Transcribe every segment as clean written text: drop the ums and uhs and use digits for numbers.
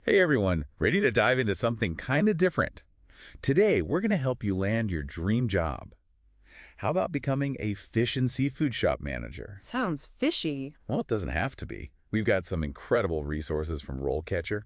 Hey everyone, ready to dive into something kind of different? Today, we're going to help you land your dream job. How about becoming a fish and seafood shop manager? Sounds fishy. Well, it doesn't have to be. We've got some incredible resources from RoleCatcher.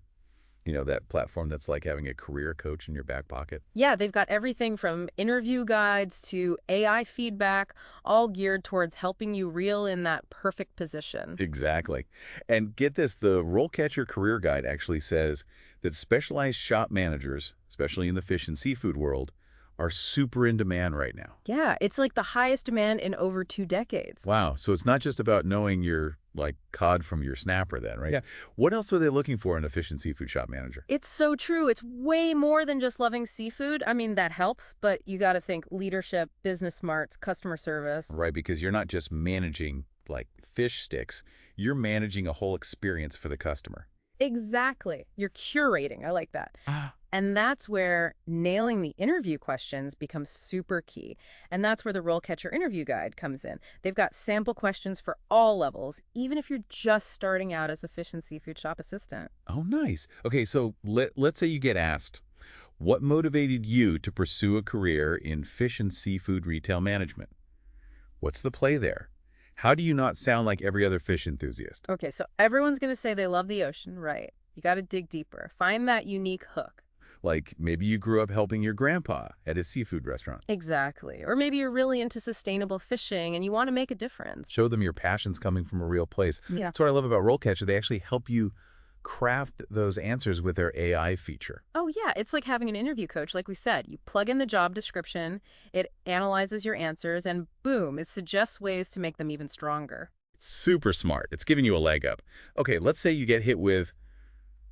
That platform that's like having a career coach in your back pocket. Yeah, they've got everything from interview guides to AI feedback, all geared towards helping you reel in that perfect position. Exactly. And get this, the RoleCatcher Career Guide actually says that specialized shop managers, especially in the fish and seafood world, are super in demand right now. Yeah, it's like the highest demand in over 2 decades. Wow. So it's not just about knowing your like cod from your snapper then, right? Yeah. What else are they looking for in a fish and seafood shop manager? It's so true. It's way more than just loving seafood. I mean, that helps, but you got to think leadership, business smarts, customer service. Right, because you're not just managing like fish sticks, you're managing a whole experience for the customer. Exactly. You're curating. I like that. Ah, And that's where nailing the interview questions becomes super key. And that's where the RoleCatcher Interview Guide comes in. They've got sample questions for all levels, even if you're just starting out as a fish and seafood shop assistant. oh, nice. Okay, so let's say you get asked, what motivated you to pursue a career in fish and seafood retail management? What's the play there? How do you not sound like every other fish enthusiast? Okay, so everyone's going to say they love the ocean, right? You got to dig deeper. Find that unique hook. Like maybe you grew up helping your grandpa at his seafood restaurant. Exactly. Or maybe you're really into sustainable fishing and you want to make a difference. Show them your passion's coming from a real place. Yeah. That's what I love about RoleCatcher. They actually help you craft those answers with their AI feature. Oh, yeah. It's like having an interview coach, like we said. You plug in the job description, it analyzes your answers, and boom, it suggests ways to make them even stronger. It's super smart. It's giving you a leg up. Okay, let's say you get hit with,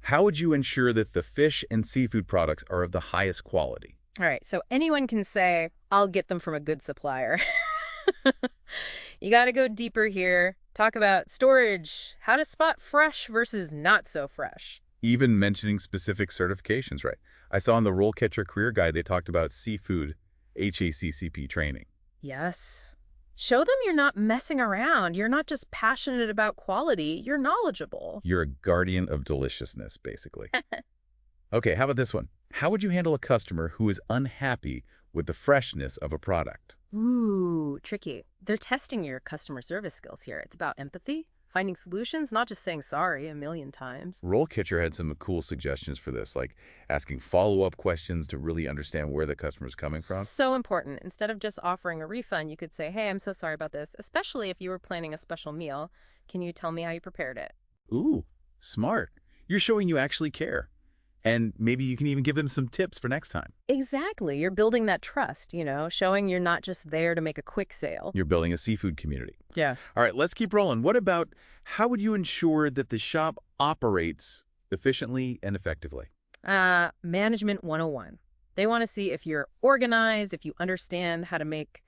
how would you ensure that the fish and seafood products are of the highest quality? All right. So anyone can say, I'll get them from a good supplier. You got to go deeper here. Talk about storage, how to spot fresh versus not so fresh. Even mentioning specific certifications, right? I saw in the RoleCatcher Career Guide, they talked about seafood HACCP training. Yes. Show them you're not messing around. You're not just passionate about quality, you're knowledgeable. You're a guardian of deliciousness, basically. Okay, how about this one? How would you handle a customer who is unhappy with the freshness of a product? Ooh, tricky. They're testing your customer service skills here. It's about empathy, finding solutions, not just saying sorry a million times. RoleCatcher had some cool suggestions for this, like asking follow-up questions to really understand where the customer's coming from. So important. Instead of just offering a refund, you could say, hey, I'm so sorry about this, especially if you were planning a special meal. Can you tell me how you prepared it? Ooh, smart. You're showing you actually care. And maybe you can even give them some tips for next time. Exactly. You're building that trust, showing you're not just there to make a quick sale. You're building a seafood community. Yeah. All right, let's keep rolling. What about how would you ensure that the shop operates efficiently and effectively? Management 101. They want to see if you're organized, if you understand how to make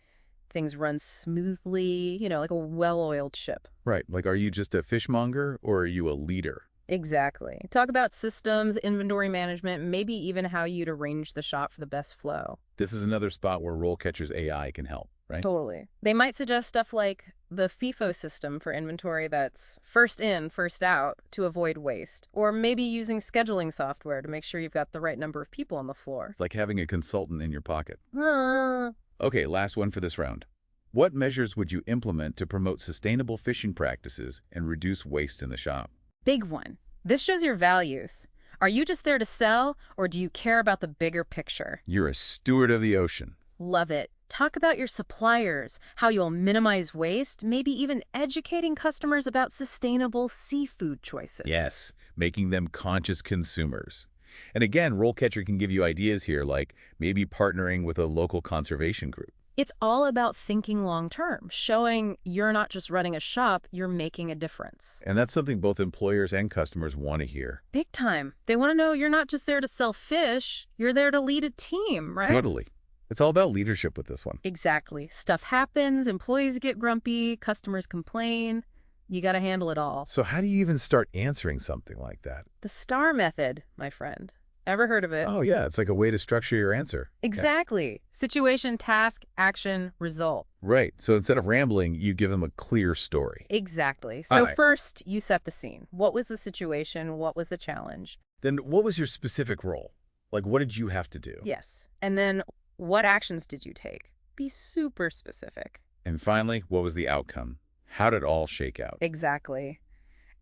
things run smoothly, like a well-oiled ship. Right, like are you just a fishmonger or are you a leader? Exactly. Talk about systems, inventory management, maybe even how you'd arrange the shop for the best flow. This is another spot where RoleCatcher's AI can help, right? Totally. They might suggest stuff like the FIFO system for inventory that's first in, first out to avoid waste. Or maybe using scheduling software to make sure you've got the right number of people on the floor. It's like having a consultant in your pocket. Ah. Okay, last one for this round. What measures would you implement to promote sustainable fishing practices and reduce waste in the shop? Big one. This shows your values. Are you just there to sell, or do you care about the bigger picture? You're a steward of the ocean. Love it. Talk about your suppliers, how you'll minimize waste, maybe even educating customers about sustainable seafood choices. Yes, making them conscious consumers. And again, RoleCatcher can give you ideas here, like maybe partnering with a local conservation group. It's all about thinking long-term, showing you're not just running a shop, you're making a difference. And that's something both employers and customers want to hear. Big time. They want to know you're not just there to sell fish, you're there to lead a team, right? Totally. It's all about leadership with this one. Exactly. Stuff happens, employees get grumpy, customers complain. You got to handle it all. So how do you even start answering something like that? The STAR method, my friend. Ever heard of it? Oh, yeah, it's like a way to structure your answer. Exactly. Situation, task, action, result. Right. So instead of rambling, you give them a clear story. Exactly. All So right. first, you set the scene. What was the situation? What was the challenge? Then what was your specific role? Like, what did you have to do? Yes. And then what actions did you take? Be super specific. And finally, what was the outcome? How did it all shake out? Exactly.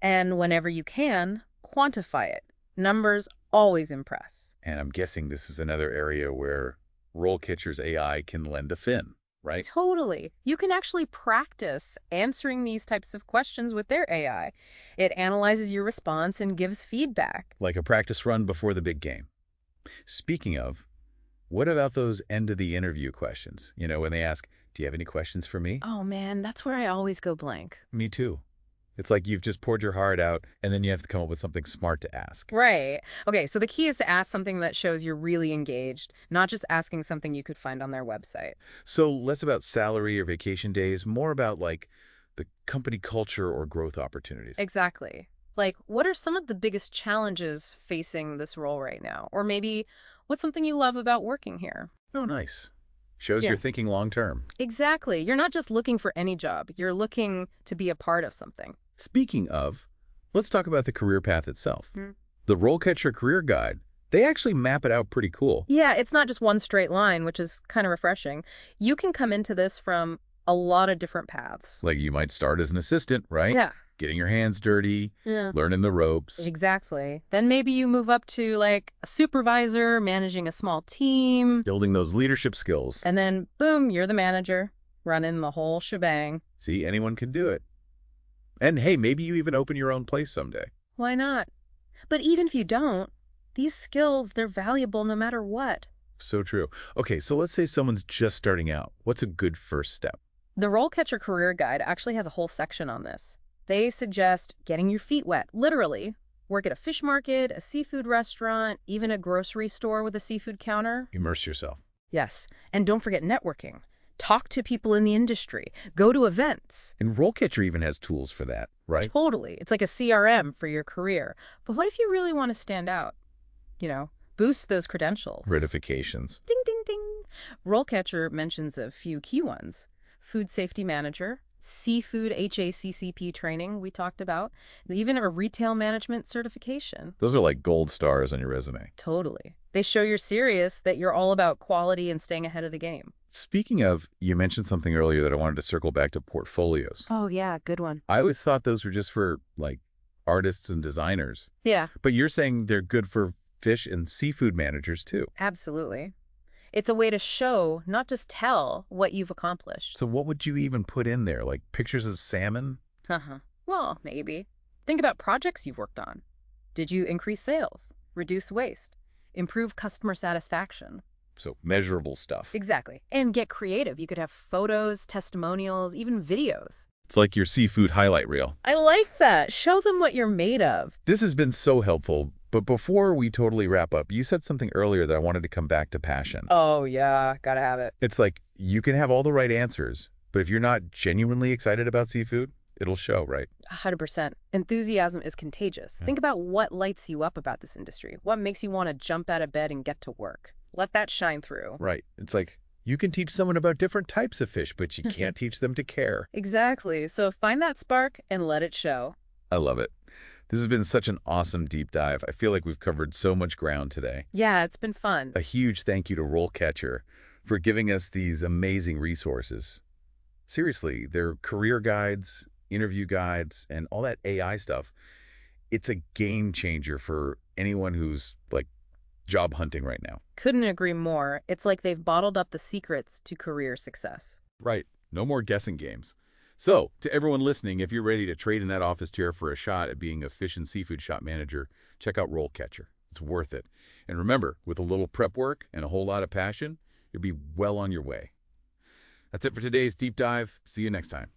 And whenever you can, quantify it. Numbers always impress. And I'm guessing this is another area where RoleCatcher's AI can lend a fin, right? Totally. You can actually practice answering these types of questions with their AI. It analyzes your response and gives feedback. Like a practice run before the big game. Speaking of, what about those end of the interview questions? You know, when they ask, do you have any questions for me? Oh man, that's where I always go blank. Me too. It's like you've just poured your heart out, and then you have to come up with something smart to ask. Right. Okay, so the key is to ask something that shows you're really engaged, not just asking something you could find on their website. So less about salary or vacation days, more about like the company culture or growth opportunities. Exactly. Like, what are some of the biggest challenges facing this role right now? Or maybe what's something you love about working here? Oh, nice. Shows Yeah. you're thinking long term. Exactly. You're not just looking for any job. You're looking to be a part of something. Speaking of, let's talk about the career path itself. Hmm. The RoleCatcher Career Guide, they actually map it out pretty cool. Yeah, it's not just one straight line, which is kind of refreshing. You can come into this from a lot of different paths. Like you might start as an assistant, right? Yeah. Getting your hands dirty, Yeah. learning the ropes. Exactly. Then maybe you move up to like a supervisor, managing a small team, Building those leadership skills. and then boom, you're the manager, running the whole shebang. See, anyone can do it. And hey, maybe you even open your own place someday. Why not? But even if you don't, these skills, they're valuable no matter what. So true. Okay, so let's say someone's just starting out. What's a good first step? The RoleCatcher Career Guide actually has a whole section on this. They suggest getting your feet wet, literally. Work at a fish market, a seafood restaurant, even a grocery store with a seafood counter. Immerse yourself. Yes, and don't forget networking. Talk to people in the industry. Go to events. And RoleCatcher even has tools for that, right? Totally. It's like a CRM for your career. But what if you really want to stand out? You know, boost those credentials. Certifications. Ding, ding, ding. RoleCatcher mentions a few key ones. Food safety manager, seafood HACCP training we talked about, even a retail management certification. Those are like gold stars on your resume. Totally. They show you're serious, that you're all about quality and staying ahead of the game. Speaking of, you mentioned something earlier that I wanted to circle back to portfolios. Oh, yeah, good one. I always thought those were just for, like, artists and designers. Yeah, But you're saying they're good for fish and seafood managers, too. absolutely. It's a way to show, not just tell, what you've accomplished. So what would you even put in there? Like pictures of salmon? Uh-huh. Well, maybe. Think about projects you've worked on. Did you increase sales, reduce waste, improve customer satisfaction? So measurable stuff. Exactly. And get creative. You could have photos, testimonials, even videos. It's like your seafood highlight reel. I like that. Show them what you're made of. This has been so helpful. But before we totally wrap up, you said something earlier that I wanted to come back to passion. Oh, yeah. Gotta have it. It's like you can have all the right answers, but if you're not genuinely excited about seafood, it'll show, right? 100%. Enthusiasm is contagious. Yeah. Think about what lights you up about this industry. What makes you want to jump out of bed and get to work? Let that shine through. Right. It's like you can teach someone about different types of fish, but you can't teach them to care. Exactly. So find that spark and let it show. I love it. This has been such an awesome deep dive. I feel like we've covered so much ground today. Yeah, it's been fun. A huge thank you to RoleCatcher for giving us these amazing resources. Seriously, their career guides, interview guides, and all that AI stuff, it's a game changer for anyone who's like job hunting right now. Couldn't agree more. It's like they've bottled up the secrets to career success. Right. No more guessing games. So, to everyone listening, if you're ready to trade in that office chair for a shot at being a fish and seafood shop manager, check out RoleCatcher. It's worth it. And remember, with a little prep work and a whole lot of passion, you'll be well on your way. That's it for today's deep dive. See you next time.